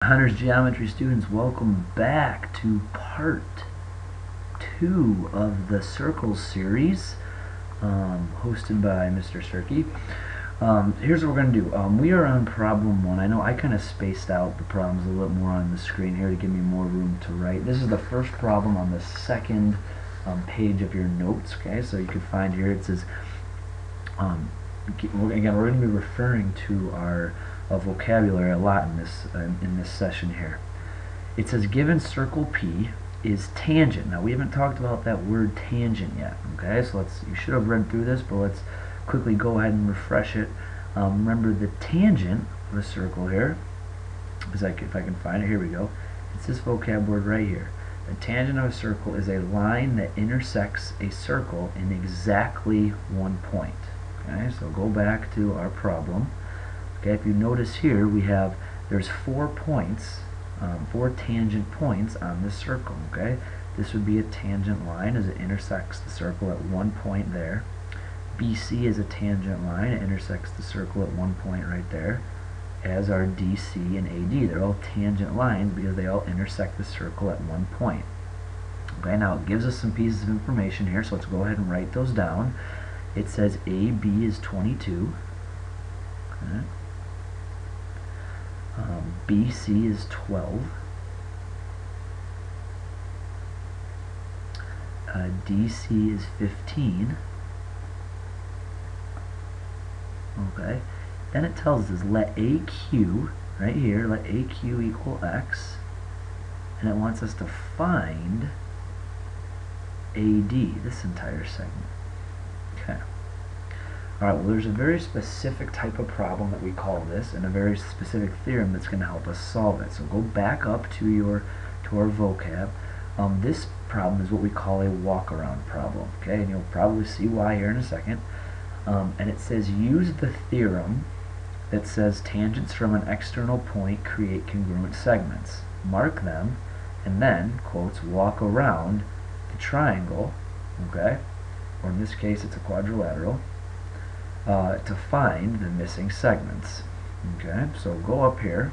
Honors Geometry students, welcome back to part 2 of the Circles series, hosted by Mr. Sirky. Here's what we're going to do. We are on problem 1. I know I kind of spaced out the problems a little more on the screen here to give me more room to write. This is the first problem on the second page of your notes, okay? So you can find here it says, again, we're going to be referring to our vocabulary a lot in this session here. It says given circle P is tangent. Now we haven't talked about that word tangent yet. Okay, so you should have read through this, but let's quickly go ahead and refresh it. Remember the tangent of a circle here. If I can find it, here we go. It's this vocab word right here. The tangent of a circle is a line that intersects a circle in exactly one point. Okay, so go back to our problem. Okay, if you notice here, there's 4 points, 4 tangent points on this circle. Okay, this would be a tangent line as it intersects the circle at one point there. BC is a tangent line; it intersects the circle at one point right there. As are DC and AD. They're all tangent lines because they all intersect the circle at one point. Okay, now it gives us some pieces of information here, so let's go ahead and write those down. It says AB is 22. Okay. BC is 12. DC is 15. Okay. Then it tells us let AQ, right here, let AQ equal X. And it wants us to find AD, this entire segment. Okay. Alright, well there's a very specific type of problem that we call this, and a very specific theorem that's going to help us solve it. So go back up to our vocab. This problem is what we call a walk-around problem. Okay, and you'll probably see why here in a second. And it says use the theorem that says tangents from an external point create congruent segments. Mark them, and then, quotes, walk around the triangle, okay, or in this case it's a quadrilateral, to find the missing segments. Okay, so go up here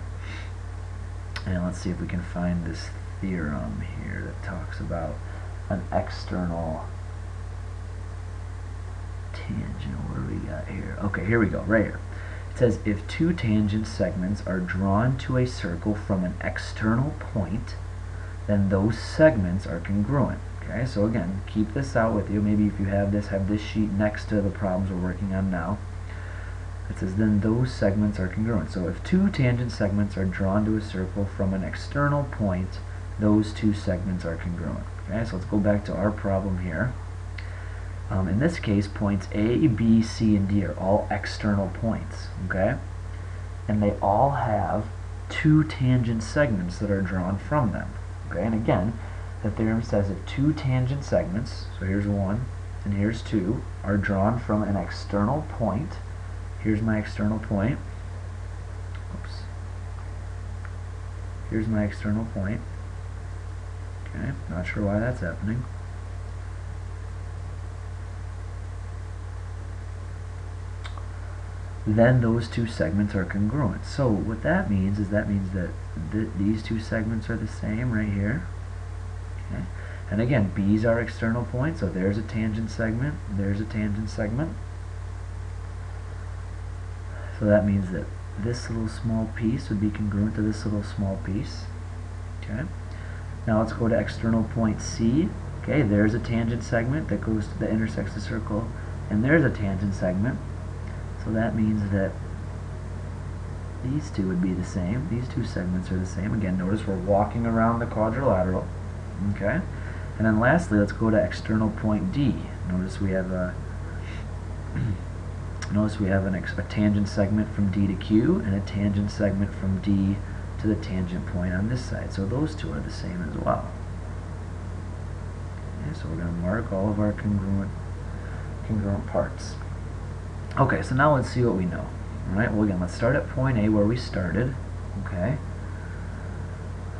and let's see if we can find this theorem here that talks about an external tangent. What do we got here? Okay, here we go, right here. It says if 2 tangent segments are drawn to a circle from an external point, then those segments are congruent. Okay, so again, keep this out with you. Maybe if you have this sheet next to the problems we're working on now. It says then those segments are congruent. So if 2 tangent segments are drawn to a circle from an external point, those 2 segments are congruent. Okay, so let's go back to our problem here. In this case, points A, B, C, and D are all external points. Okay, and they all have 2 tangent segments that are drawn from them. Okay, and again, the theorem says if 2 tangent segments, so here's 1 and here's 2, are drawn from an external point. Here's my external point. Oops. Here's my external point. Okay, not sure why that's happening. Then those 2 segments are congruent. So what that means is that these 2 segments are the same right here. Okay. And again, B's our external point, so there's a tangent segment, there's a tangent segment. So that means that this little small piece would be congruent to this little small piece. Okay. Now let's go to external point C. Okay, there's a tangent segment that intersects the circle, and there's a tangent segment. So that means that these 2 would be the same. These 2 segments are the same. Again, notice we're walking around the quadrilateral. Okay, and then lastly, let's go to external point D. Notice we have a tangent segment from D to Q and a tangent segment from D to the tangent point on this side. So those 2 are the same as well. Okay, so we're going to mark all of our congruent parts. Okay, so now let's see what we know. Alright, well again, let's start at point A where we started. Okay.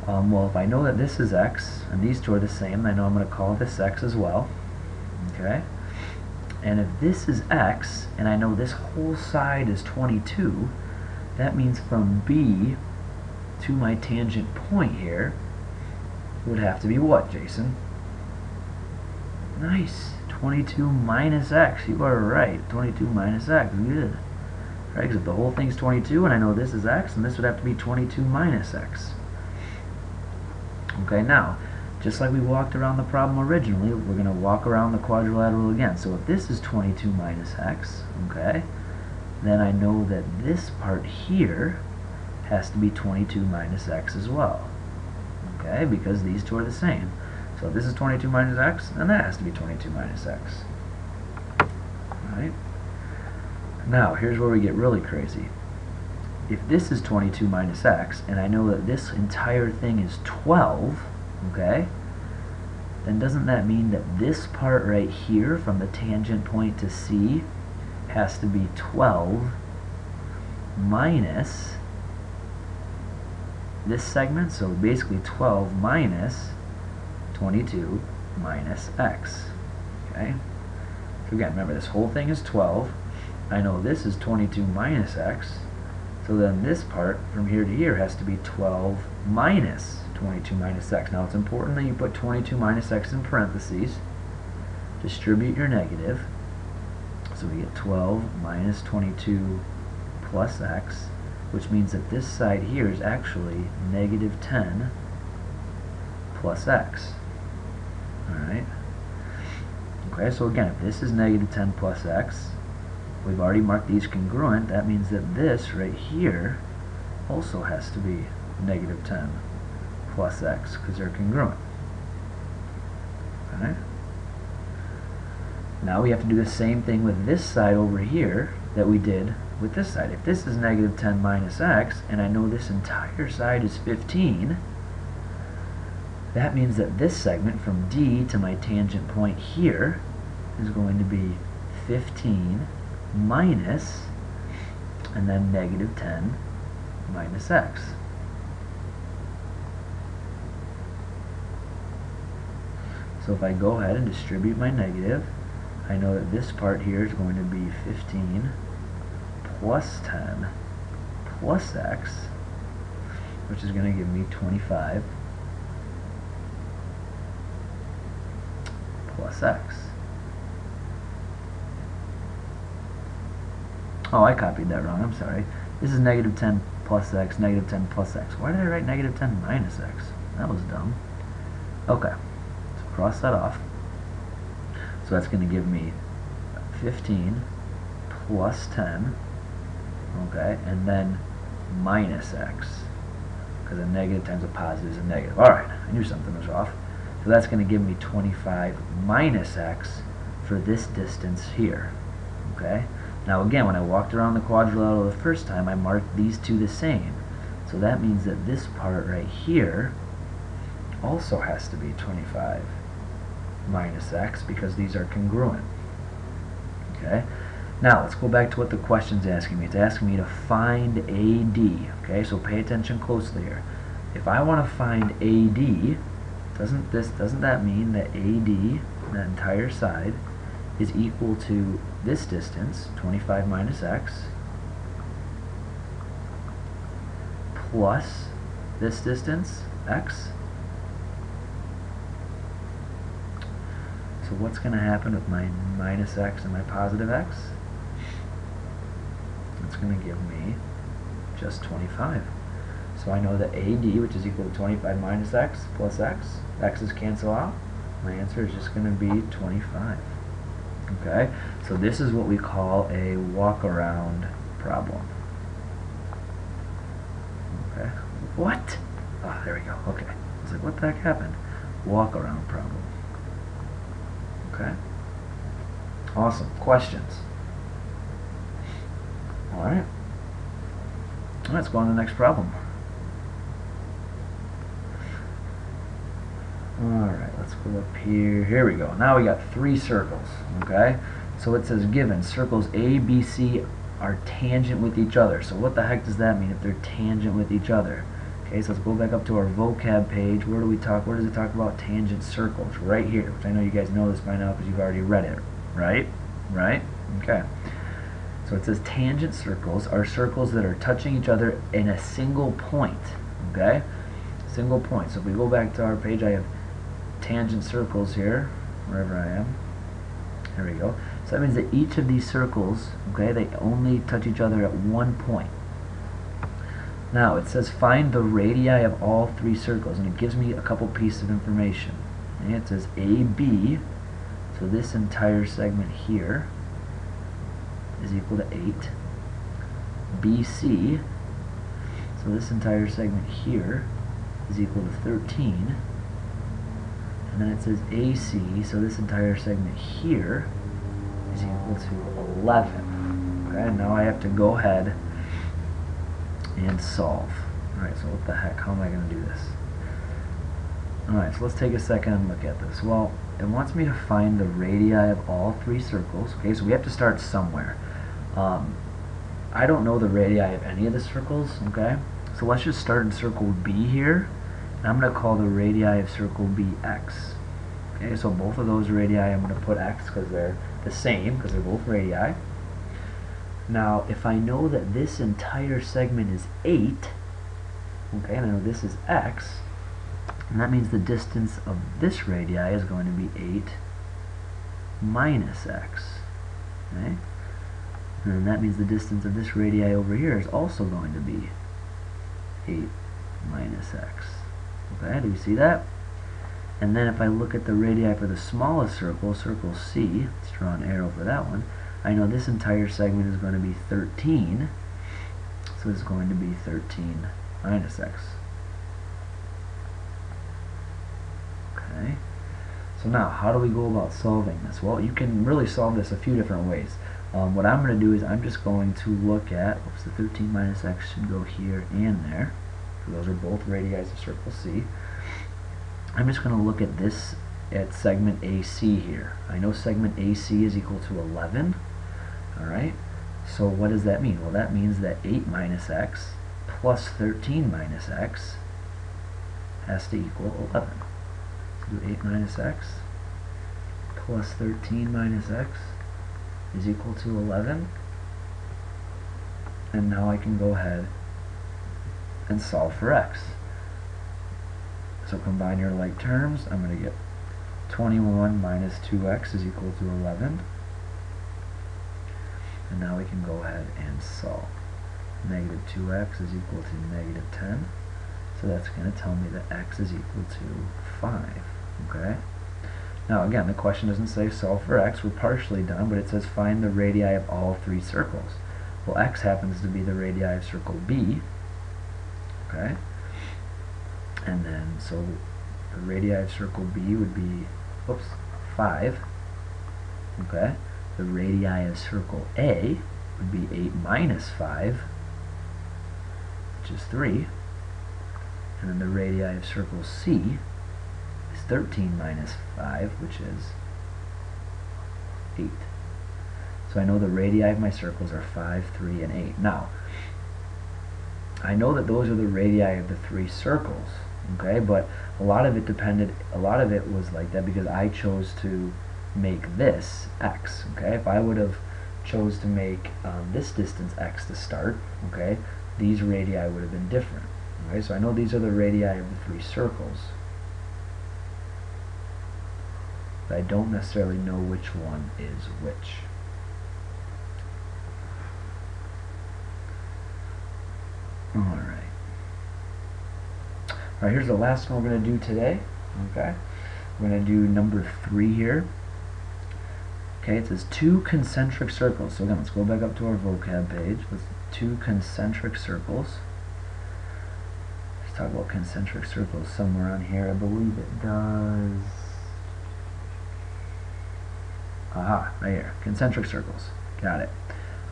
Well, if I know that this is X, and these 2 are the same, I know I'm going to call this X as well. Okay. And if this is X, and I know this whole side is 22, that means from B to my tangent point here would have to be what, Jason? Nice. 22 minus x. You are right. 22 minus x. Good. Right, because if the whole thing's 22 and I know this is x, then this would have to be 22 minus x. Okay, now, just like we walked around the problem originally, we're going to walk around the quadrilateral again. So if this is 22 minus x, okay, then I know that this part here has to be 22 minus x as well. Okay, because these two are the same. So if this is 22 minus x, then that has to be 22 minus x. Alright? Now, here's where we get really crazy. If this is 22 minus x, and I know that this entire thing is 12, okay, then doesn't that mean that this part right here from the tangent point to C has to be 12 minus this segment? So basically 12 minus 22 minus x. Okay? So again, remember this whole thing is 12. I know this is 22 minus x. So then this part from here to here has to be 12 minus 22 minus x. Now it's important that you put 22 minus x in parentheses. Distribute your negative. So we get 12 minus 22 plus x, which means that this side here is actually negative 10 plus x. Alright? Okay, so again, if this is negative 10 plus x, we've already marked these congruent. That means that this right here also has to be negative 10 plus x, because they're congruent. Alright? Now we have to do the same thing with this side over here that we did with this side. If this is negative 10 minus x, and I know this entire side is 15, that means that this segment from D to my tangent point here is going to be 15 minus, and then negative 10 minus x. So if I go ahead and distribute my negative, I know that this part here is going to be 15 plus 10 plus x, which is going to give me 25 plus x. Oh, I copied that wrong. I'm sorry. This is negative 10 plus x, negative 10 plus x. Why did I write negative 10 minus x? That was dumb. Okay, so cross that off. So that's going to give me 15 plus 10, okay, and then minus x, because a negative times a positive is a negative. Alright, I knew something was off. So that's going to give me 25 minus x for this distance here. Okay. Now again, when I walked around the quadrilateral the first time, I marked these two the same. So that means that this part right here also has to be 25 minus x, because these are congruent. Okay. Now let's go back to what the question's asking me. It's asking me to find AD. Okay, so pay attention closely here. If I want to find AD, doesn't that mean that AD, that entire side, is equal to this distance, 25 minus x, plus this distance, x? So what's going to happen with my minus x and my positive x? It's going to give me just 25. So I know that AD, which is equal to 25 minus x plus x, x's cancel out. My answer is just going to be 25. Okay, so this is what we call a walk-around problem. Okay, what? Ah, there we go. Okay, I was like, what the heck happened? Walk-around problem. Okay, awesome. Questions? All right. Let's go on to the next problem. Alright, let's go up here. Here we go. Now we got 3 circles. Okay? So it says given circles A, B, C are tangent with each other. So what the heck does that mean if they're tangent with each other? Okay, so let's go back up to our vocab page. Where does it talk about tangent circles? Right here, which I know you guys know this by now because you've already read it. Right? Right? Okay. So it says tangent circles are circles that are touching each other in a single point. okay? Single point. So if we go back to our page, I have tangent circles here, wherever I am. There we go. So that means that each of these circles, okay, they only touch each other at one point. Now it says find the radii of all three circles, and it gives me a couple pieces of information. Okay, it says AB, so this entire segment here is equal to 8. BC, so this entire segment here is equal to 13. And then it says AC, so this entire segment here is equal to 11. Okay, now I have to go ahead and solve. Alright, so what the heck, how am I going to do this? Alright, so let's take a second and look at this. Well, it wants me to find the radii of all three circles. Okay, so we have to start somewhere. I don't know the radii of any of the circles, okay? So let's just start in circle B here. And I'm going to call the radii of circle B x. Okay, so both of those radii I'm going to put x because they're the same, because they're both radii. Now, if I know that this entire segment is 8, okay, and I know this is x, and that means the distance of this radii is going to be 8 minus x. Okay? And that means the distance of this radii over here is also going to be 8 minus x. Okay, do you see that? And then if I look at the radii for the smallest circle, circle C, let's draw an arrow for that one, I know this entire segment is going to be 13, so it's going to be 13 minus x. Okay, so now how do we go about solving this? Well, you can really solve this a few different ways. What I'm going to do is I'm just going to look at, oops, the 13 minus x should go here and there. So those are both radii of circle C. I'm just going to look at this at segment AC here. I know segment AC is equal to 11. Alright, so what does that mean? Well, that means that 8 minus x plus 13 minus x has to equal 11. So do 8 minus x plus 13 minus x is equal to 11. And now I can go ahead and solve for x. So combine your like terms. I'm going to get 21 minus 2x is equal to 11. And now we can go ahead and solve. Negative 2x is equal to negative 10. So that's going to tell me that x is equal to 5. Okay? Now again, the question doesn't say solve for x. We're partially done, but it says find the radii of all three circles. Well, x happens to be the radii of circle B. Okay? And then, so the radii of circle B would be, oops, 5. Okay? The radii of circle A would be 8 minus 5, which is 3. And then the radii of circle C is 13 minus 5, which is 8. So I know the radii of my circles are 5, 3, and 8. Now, I know that those are the radii of the three circles, okay? But a lot of it was like that because I chose to make this x, okay? If I would have chose to make this distance x to start, okay, these radii would have been different. Okay, so I know these are the radii of the three circles, but I don't necessarily know which one is which. Alright, here's the last one we're going to do today. Okay, we're going to do number 3 here. Okay, it says 2 concentric circles. So again, let's go back up to our vocab page. Let's 2 concentric circles. Let's talk about concentric circles somewhere on here. I believe it does. Aha, right here. Concentric circles. Got it.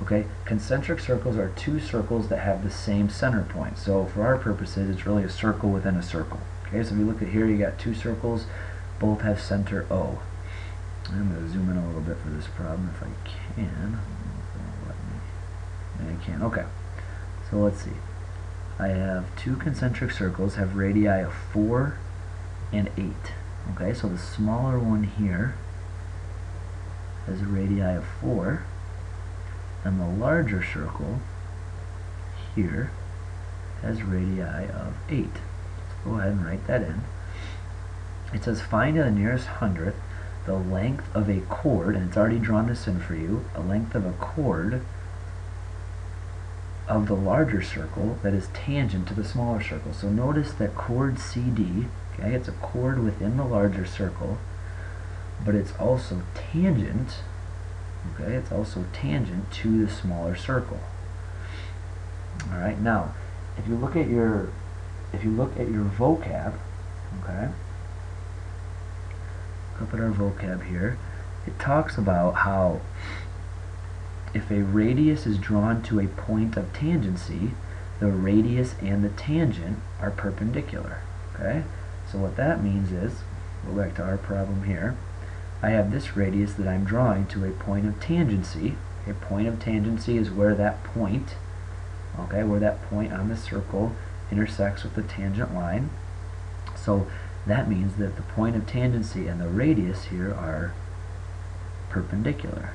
Okay, concentric circles are 2 circles that have the same center point. So for our purposes, it's really a circle within a circle. Okay, so if you look at here, you got 2 circles, both have center O. I'm going to zoom in a little bit for this problem if I can. I can. Okay, so let's see. I have 2 concentric circles, have radii of 4 and 8. Okay, so the smaller one here has a radii of 4. And the larger circle here has radii of 8. So go ahead and write that in. It says find the nearest hundredth the length of a chord, and it's already drawn this in for you, a length of a chord of the larger circle that is tangent to the smaller circle. So notice that chord CD, okay, it's a chord within the larger circle, but it's also tangent, okay, it's also tangent to the smaller circle. All right, now if you look at your vocab, okay, look up at our vocab here, it talks about how if a radius is drawn to a point of tangency, the radius and the tangent are perpendicular. Okay? So what that means is, go back to our problem here, I have this radius that I'm drawing to a point of tangency. A point of tangency is where that point, okay, where that point on the circle intersects with the tangent line. So that means that the point of tangency and the radius here are perpendicular.